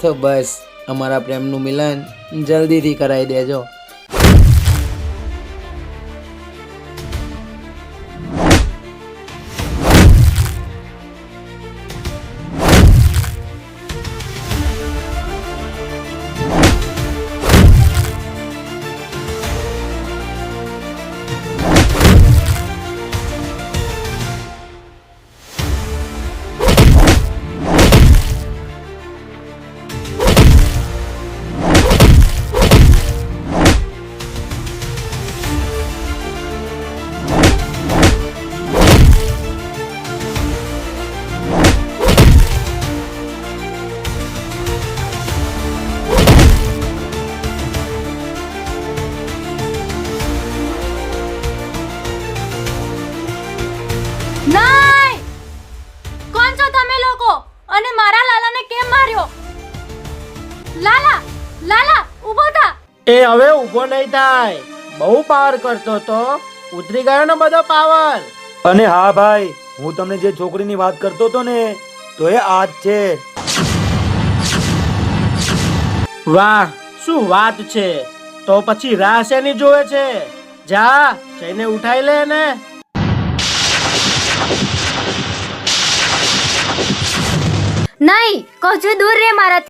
તો બસ અમારા પ્રેમનું મિલન જલ્દીથી કરાવી દેજો. નહીં! કોણ છો તમે લોકો? અને મારા લાલાને કેમ માર્યો? લાલા, લાલા, ઊભો થા. એ હવે ઊભો નહીં થાય. બહુ પાવર કરતો તો ઉતરી ગયો ને બધો પાવર. અને હા ભાઈ, હું તમને જે છોકરીની વાત કરતો હતો ને, તો એ આ જ છે. વાહ, શું વાત છે! તો પછી રાહ શેની જોવે છે? જા જઈને ઉઠાઈ લે ને. નહીં, કહું છું દૂર રે મારાથી.